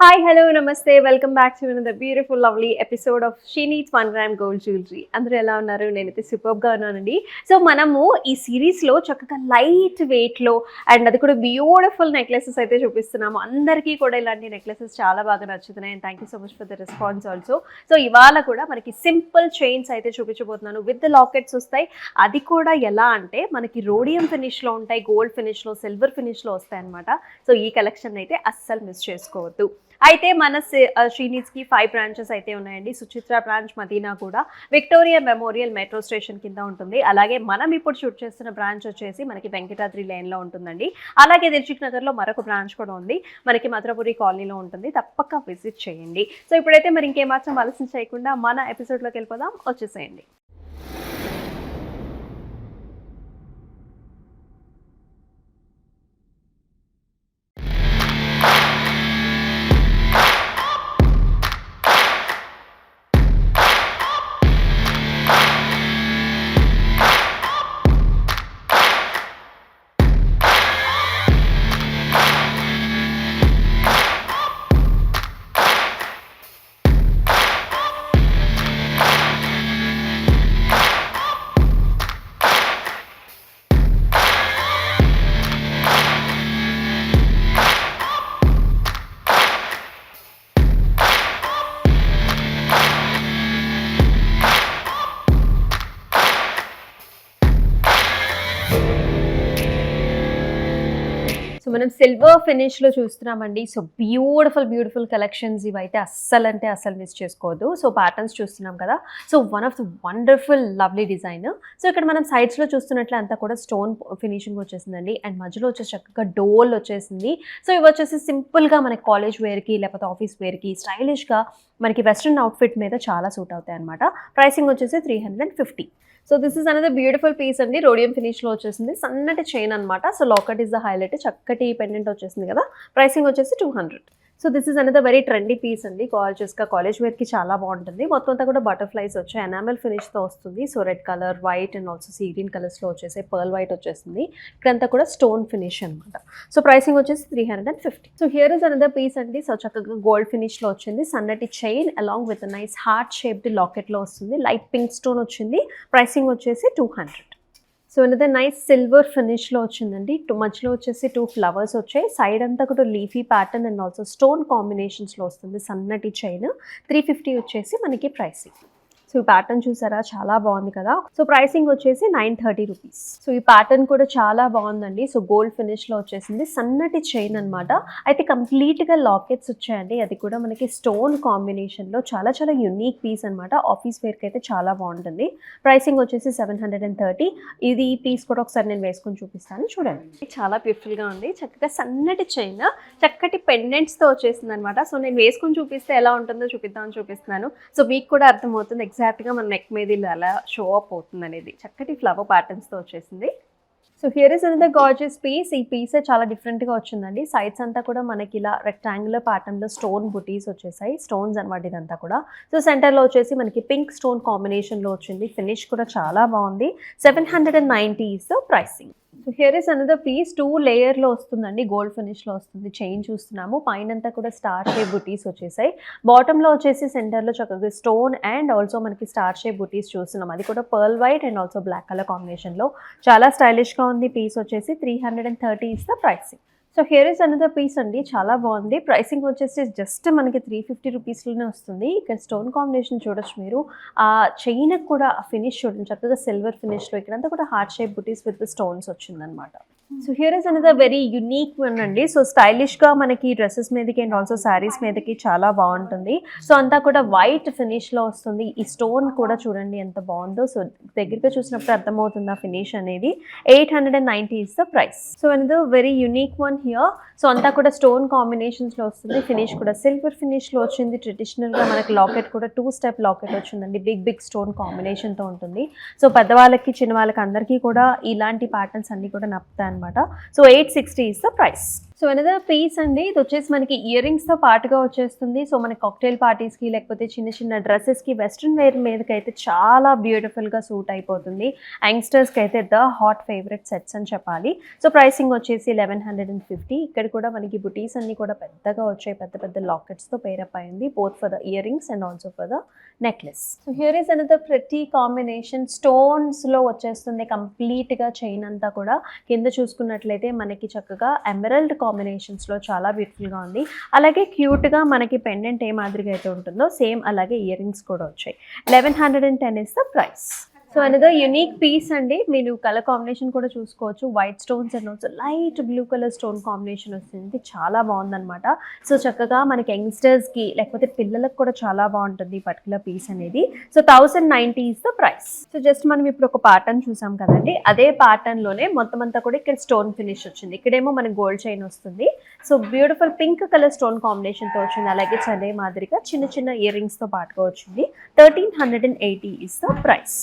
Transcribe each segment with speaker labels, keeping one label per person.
Speaker 1: Hi hello నమస్తే welcome back to the beautiful lovely episode of she needs 1 gram gold jewellery. అందరూ ఎలా ఉన్నారు? నేనైతే సూపర్గా ఉన్నానండి. సో మనము ఈ సిరీస్లో చక్కగా లైట్ వెయిట్లో అండ్ అది కూడా బ్యూటిఫుల్ నెక్లెసెస్ అయితే చూపిస్తున్నాము. అందరికీ కూడా ఇలాంటి నెక్లెసెస్ చాలా బాగా నచ్చుతున్నాయి and thank you so much for the response also. So ఇవాళ కూడా మనకి సింపుల్ చైన్స్ అయితే చూపించబోతున్నాను. విత్ ద లాకెట్స్ వస్తాయి. అది కూడా ఎలా అంటే మనకి రోడియం ఫినిష్లో ఉంటాయి, గోల్డ్ ఫినిష్లో, సిల్వర్ ఫినిష్లో వస్తాయి అనమాట. సో ఈ కలెక్షన్ అయితే అస్సలు మిస్ చేసుకోవద్దు. అయితే మన శ్రీనీడ్స్కి 5 బ్రాంచెస్ అయితే ఉన్నాయండి. సుచిత్ర బ్రాంచ్ మదీనా కూడా, విక్టోరియా మెమోరియల్ మెట్రో స్టేషన్ కింద ఉంటుంది. అలాగే మనం ఇప్పుడు షూట్ చేస్తున్న బ్రాంచ్ వచ్చేసి మనకి వెంకటాద్రి లైన్లో ఉంటుందండి. అలాగే దిల్సుఖ్ నగర్లో మరొక బ్రాంచ్ కూడా ఉంది, మనకి మధురపురి కాలనీలో ఉంటుంది. తప్పక విజిట్ చేయండి. సో ఇప్పుడైతే మరి ఇంకేమాత్రం ఆలస్యం చేయకుండా మన ఎపిసోడ్లోకి వెళ్ళిపోదాం. వచ్చేసేయండి. సో మనం సిల్వర్ ఫినిష్లో చూస్తున్నామండి. సో బ్యూటిఫుల్ కలెక్షన్స్ ఇవైతే అస్సలు మిస్ చేసుకోవద్దు. సో ప్యాటర్న్స్ చూస్తున్నాం కదా. So one of the wonderful lovely design. So ఇక్కడ మనం సైడ్స్లో చూస్తున్నట్లే అంతా కూడా స్టోన్ ఫినిషింగ్ వచ్చేసిందండి అండ్ మధ్యలో వచ్చేసి చక్కగా డోల్ వచ్చేసింది. సో ఇవి వచ్చేసి సింపుల్గా మనకి కాలేజ్ వేర్కి లేకపోతే ఆఫీస్ వేర్కి స్టైలిష్గా మనకి వెస్ట్రన్ అవుట్ఫిట్ మీద చాలా సూట్ అవుతాయి అనమాట. ప్రైసింగ్ వచ్చేసి 350. So this is another beautiful piece అండి. రోడియం ఫినిష్లో వచ్చేసింది, సన్నటి చైన్ అనమాట. So locket is the highlight, చక్కటి పెండెంట్ వచ్చేసింది కదా. ప్రైసింగ్ వచ్చేసి 200. So this is another very trendy piece అండి. గార్జియస్గా కాలేజ్ వేర్కి చాలా బాగుంటుంది. మొత్తం అంతా కూడా బటర్ఫ్లైస్ వచ్చాయి, ఎనామెల్ ఫినిష్తో వస్తుంది. So red colour, white and also sea green కలర్స్లో వచ్చేసి పర్ల్ వైట్ వచ్చేసింది. ఇక్కడంతా కూడా స్టోన్ ఫినిష్ అనమాట. సో ప్రైసింగ్ వచ్చేసి 350. So here is another piece అండి. సో చక్కగా గోల్డ్ ఫినిష్లో వచ్చింది, సన్నటి chain along with nice heart shaped లాకెట్లో వస్తుంది. లైట్ పింక్ స్టోన్ వచ్చింది. ప్రైసింగ్ వచ్చేసి 200. సో అనదర్ నైస్ సిల్వర్ ఫినిష్లో వచ్చిందండి. మధ్యలో వచ్చేసి 2 ఫ్లవర్స్ వచ్చాయి. సైడ్ అంతా కూడా leafy pattern and also stone కాంబినేషన్స్లో వస్తుంది. సన్నటి చైన్ 350 వచ్చేసి మనకి ప్రైసింగ్. సో ఈ ప్యాటర్న్ చూసారా, చాలా బాగుంది కదా. సో ప్రైసింగ్ వచ్చేసి 930 రూపీస్. సో ఈ ప్యాటర్న్ కూడా చాలా బాగుందండి. సో గోల్డ్ ఫినిష్లో వచ్చేసింది, సన్నటి చైన్ అనమాట. అయితే కంప్లీట్గా లాకెట్స్ వచ్చాయండి. అది కూడా మనకి స్టోన్ కాంబినేషన్లో చాలా యూనిక్ పీస్ అనమాట. ఆఫీస్ వేర్కి అయితే చాలా బాగుంటుంది. ప్రైసింగ్ వచ్చేసి 730. ఇది ఈ పీస్ కూడా ఒకసారి నేను వేసుకొని చూపిస్తాను, చూడండి. చాలా బ్యూటిఫుల్గా ఉంది. చక్కగా సన్నటి చైన్, చక్కటి పెండెంట్స్తో వచ్చేసింది అనమాట. సో నేను వేసుకొని చూపిస్తే ఎలా ఉంటుందో చూపిద్దామని చూపిస్తున్నాను. సో మీకు కూడా అర్థమవుతుంది ఎగ్జాక్ట్గా మన నెక్ మీద అలా షో అప్ అవుతుంది అనేది. చక్కటి ఫ్లవర్ ప్యాటర్న్స్తో వచ్చేసింది. So here is another gorgeous piece. ఈ పీస్ చాలా డిఫరెంట్గా వచ్చిందండి. సైడ్స్ అంతా కూడా మనకి ఇలా రెక్టాంగులర్ ప్యాటర్న్లో స్టోన్ బుటీస్ వచ్చేసాయి, స్టోన్స్ అనమాట ఇదంతా కూడా. సో సెంటర్లో వచ్చేసి మనకి పింక్ స్టోన్ కాంబినేషన్లో వచ్చింది. ఫినిష్ కూడా చాలా బాగుంది. 790 is the pricing. So here is another piece. 2 లేయర్లో వస్తుందండి, గోల్డ్ ఫినిష్లో వస్తుంది. చైన్ చూస్తున్నాము, పైన అంతా కూడా స్టార్ షేప్ బుటీస్ వచ్చేసాయి. బాటంలో వచ్చేసి సెంటర్లో చక్కగా స్టోన్ అండ్ ఆల్సో మనకి స్టార్ షేప్ బుటీస్ చూస్తున్నాం. అది కూడా pearl white and also black colour కాంబినేషన్లో చాలా స్టైలిష్గా ఉంది. పీస్ వచ్చేసి 330 is the pricing. So here is another piece అండి, చాలా బాగుంది. ప్రైసింగ్ వచ్చేసి జస్ట్ మనకి 350 రూపీస్లోనే వస్తుంది. ఇక్కడ స్టోన్ కాంబినేషన్ చూడొచ్చు మీరు. ఆ చైన్ కూడా ఫినిష్ చూడండి, చక్కగా సిల్వర్ ఫినిష్లో ఇక్కడంతా కూడా heart shape buttis with stones వచ్చిందనమాట. So here is another very unique one అండి. సో స్టైలిష్గా మనకి డ్రెస్సెస్ మీదకి అండ్ ఆల్సో శారీస్ మీదకి చాలా బాగుంటుంది. సో అంతా కూడా వైట్ ఫినిష్లో వస్తుంది. ఈ స్టోన్ కూడా చూడండి ఎంత బాగుందో. సో దగ్గరగా చూసినప్పుడు అర్థమవుతుంది ఆ ఫినిష్ అనేది. 890 is the price. So another very unique one here. So అంతా కూడా స్టోన్ కాంబినేషన్స్లో వస్తుంది. ఫినిష్ కూడా సిల్వర్ ఫినిష్లో వచ్చింది. ట్రెడిషనల్గా మనకి లాకెట్ కూడా 2 స్టెప్ లాకెట్ వచ్చిందండి. బిగ్ స్టోన్ కాంబినేషన్తో ఉంటుంది. సో పెద్దవాళ్ళకి చిన్న వాళ్ళకి అందరికీ కూడా ఇలాంటి ప్యాటర్న్స్ అన్నీ కూడా నప్పుతాయి అనమాట. So 860 is the price. So another piece అండి. ఇది వచ్చేసి మనకి ఇయర్ రింగ్స్‌తో పాటుగా వచ్చేస్తుంది. సో మనకి కాక్టైల్ పార్టీస్‌కి లేకపోతే చిన్న చిన్న డ్రెసెస్‌కి వెస్టర్న్ వేర్ మీదకైతే చాలా బ్యూటిఫుల్‌గా సూట్ అయిపోతుంది. యంగ్‌స్టర్స్‌కి అయితే ద హాట్ ఫేవరెట్ సెట్స్ అని చెప్పాలి. సో ప్రైసింగ్ వచ్చేసి 1150. ఇక్కడ కూడా మనకి బుటీస్ అన్నీ కూడా పెద్దగా వచ్చాయి. పెద్ద పెద్ద లాకెట్స్‌తో పేరప్ అయింది. Both for the ear rings and also for the necklace. So here is another pretty combination. స్టోన్స్‌లో వచ్చేస్తుంది కంప్లీట్‌గా చైన్ అంతా కూడా. కింద చూసుకున్నట్లయితే మనకి చక్కగా ఎమరల్డ్ కాంబినేషన్స్లో చాలా బ్యూటిఫుల్గా ఉంది. అలాగే క్యూట్గా మనకి పెండెంట్ ఏ మాదిరిగా అయితే ఉంటుందో సేమ్ అలాగే ఇయర్ రింగ్స్ కూడా వచ్చాయి. 1110 is the price. So another unique piece అండి. మీరు కలర్ కాంబినేషన్ కూడా చూసుకోవచ్చు. White stones and also light blue colour stone combination వస్తుంది. చాలా బాగుందన్నమాట. సో చక్కగా మనకి యంగ్స్టర్స్కి లేకపోతే పిల్లలకు కూడా చాలా బాగుంటుంది ఈ పర్టికులర్ పీస్ అనేది. So 1090 is the price. So just మనం ఇప్పుడు ఒక ప్యాటర్న్ చూసాం కదండి. అదే ప్యాటర్న్లోనే మొత్తం అంతా కూడా ఇక్కడ స్టోన్ ఫినిష్ వచ్చింది. ఇక్కడేమో మనకి గోల్డ్ చైన్ వస్తుంది. So beautiful pink colour stone కాంబినేషన్తో వచ్చింది. అలాగే చదే మాదిరిగా చిన్న చిన్న ఇయర్ రింగ్స్తో పాటుగా వచ్చింది. 1380 is the price.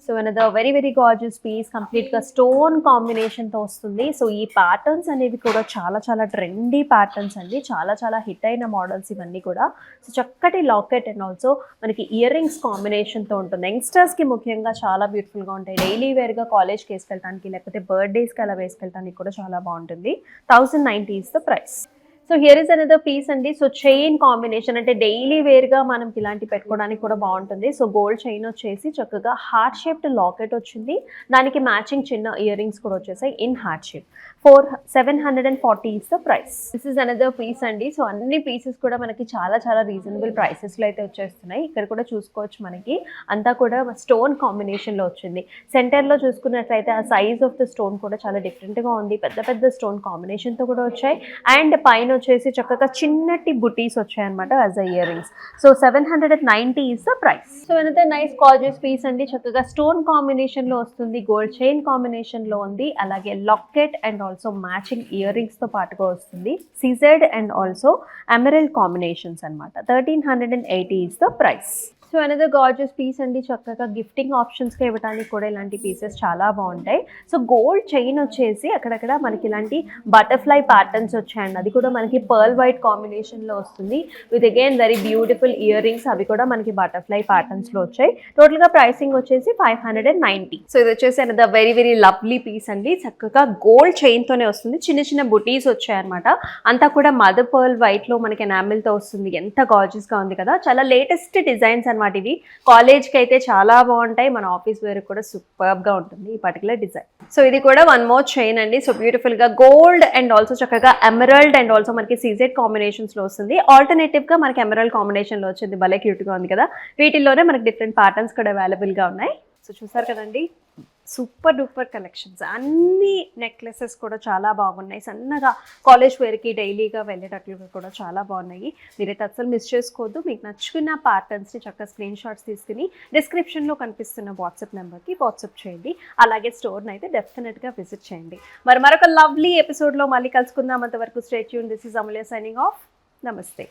Speaker 1: So another very very gorgeous piece. కంప్లీట్గా స్టోన్ కాంబినేషన్తో వస్తుంది. సో ఈ ప్యాటర్న్స్ అనేవి కూడా చాలా చాలా ట్రెండీ ప్యాటర్న్స్ అండి. చాలా చాలా హిట్ అయిన మోడల్స్ ఇవన్నీ కూడా. సో చక్కటి లాకెట్ అండ్ ఆల్సో మనకి ఇయర్ రింగ్స్ కాంబినేషన్తో ఉంటుంది. యంగ్స్టర్స్కి ముఖ్యంగా చాలా బ్యూటిఫుల్గా ఉంటాయి. డైలీ వేర్గా కాలేజ్కి వేసుకెళ్ళడానికి లేకపోతే బర్త్డేస్కి అలా వేసుకెళ్ళడానికి కూడా చాలా బాగుంటుంది. 1090 is the price. So here is another piece అండి. సో చైన్ కాంబినేషన్ అంటే డైలీ వేర్గా మనం ఇలాంటి పెట్టుకోవడానికి కూడా బాగుంటుంది. సో గోల్డ్ చైన్ వచ్చేసి చక్కగా హార్ట్ షేప్డ్ లాకెట్ వచ్చింది. దానికి మ్యాచింగ్ చిన్న ఇయర్ రింగ్స్ కూడా వచ్చేసాయి in heart shape. 740 is the price. This is another piece అండి. సో అన్ని పీసెస్ కూడా మనకి చాలా చాలా రీజనబుల్ ప్రైసెస్లో అయితే వచ్చేస్తున్నాయి. ఇక్కడ కూడా చూసుకోవచ్చు మనకి అంతా కూడా స్టోన్ కాంబినేషన్లో వచ్చింది. సెంటర్లో చూసుకున్నట్లయితే ఆ సైజ్ ఆఫ్ ద స్టోన్ కూడా చాలా డిఫరెంట్గా ఉంది. పెద్ద పెద్ద స్టోన్ కాంబినేషన్తో కూడా వచ్చాయి. అండ్ పైన వచ్చేసి చక్కగా చిన్నటి బుటీస్ వచ్చాయన్నమాట as a earrings. So 790 is the price. So another nice gorgeous piece అండి. చక్కగా స్టోన్ కాంబినేషన్లో వస్తుంది. గోల్డ్ చైన్ కాంబినేషన్లో ఉంది. అలాగే locket and also matching ear రింగ్స్తో పాటుగా వస్తుంది. CZ and also emerald combinations అనమాట. 1380 is the price. So another gorgeous piece అండి. చక్కగా గిఫ్టింగ్ ఆప్షన్స్కి ఇవ్వడానికి కూడా ఇలాంటి పీసెస్ చాలా బాగుంటాయి. సో గోల్డ్ చైన్ వచ్చేసి అక్కడక్కడ మనకి ఇలాంటి బటర్ఫ్లై ప్యాటర్న్స్ వచ్చాయండి. అది కూడా మనకి పర్ల్ వైట్ కాంబినేషన్లో వస్తుంది. With again very beautiful ear rings. అవి కూడా మనకి బటర్ఫ్లై ప్యాటర్న్స్లో వచ్చాయి. టోటల్గా ప్రైసింగ్ వచ్చేసి 590. సో ఇది వచ్చేసి another very very lovely piece అండి. చక్కగా గోల్డ్ చైన్తోనే వస్తుంది. చిన్న చిన్న బుటీస్ వచ్చాయన్నమాట. అంతా కూడా మదర్ పర్ల్ వైట్లో మనకి ఎనామిల్తో వస్తుంది. ఎంత గార్జియస్గా ఉంది కదా. చాలా లేటెస్ట్ డిజైన్స్ అనమాట ఇవి. కాలేజ్కి అయితే చాలా బాగుంటాయి. మన ఆఫీస్ వేర్ కూడా సూపర్గా ఉంటుంది ఈ పర్టికులర్ డిజైన్. సో ఇది కూడా వన్ మోర్ చైన్ అండి. సో బ్యూటిఫుల్గా గోల్డ్ అండ్ ఆల్సో చక్కగా ఎమరల్డ్ అండ్ ఆల్సో మనకి సీజెడ్ కాంబినేషన్స్లో వస్తుంది. ఆల్టర్నేటివ్గా మనకి ఎమరల్డ్ కాంబినేషన్లో వచ్చింది. భలే క్యూట్గా ఉంది కదా. వీటిల్లోనే మనకి డిఫరెంట్ ప్యాటర్న్స్ కూడా అవైలబుల్గా ఉన్నాయి. సో చూసారు కదండి, సూపర్ డూపర్ కలెక్షన్స్. అన్ని నెక్లెసెస్ కూడా చాలా బాగున్నాయి. సన్నగా కాలేజ్ వేర్కి డైలీగా వెళ్ళేటట్లుగా కూడా చాలా బాగున్నాయి. మీరైతే అసలు మిస్ చేసుకోవద్దు. మీకు నచ్చుకున్న ప్యాటర్న్స్ని చక్కగా స్క్రీన్ షాట్స్ తీసుకుని డిస్క్రిప్షన్లో కనిపిస్తున్న వాట్సాప్ నెంబర్కి వాట్సాప్ చేయండి. అలాగే స్టోర్ని అయితే డెఫినెట్గా విజిట్ చేయండి. మరొక లవ్లీ ఎపిసోడ్లో మళ్ళీ కలుసుకుందాం. అంతవరకు stay tune. This is Amulya signing off. నమస్తే.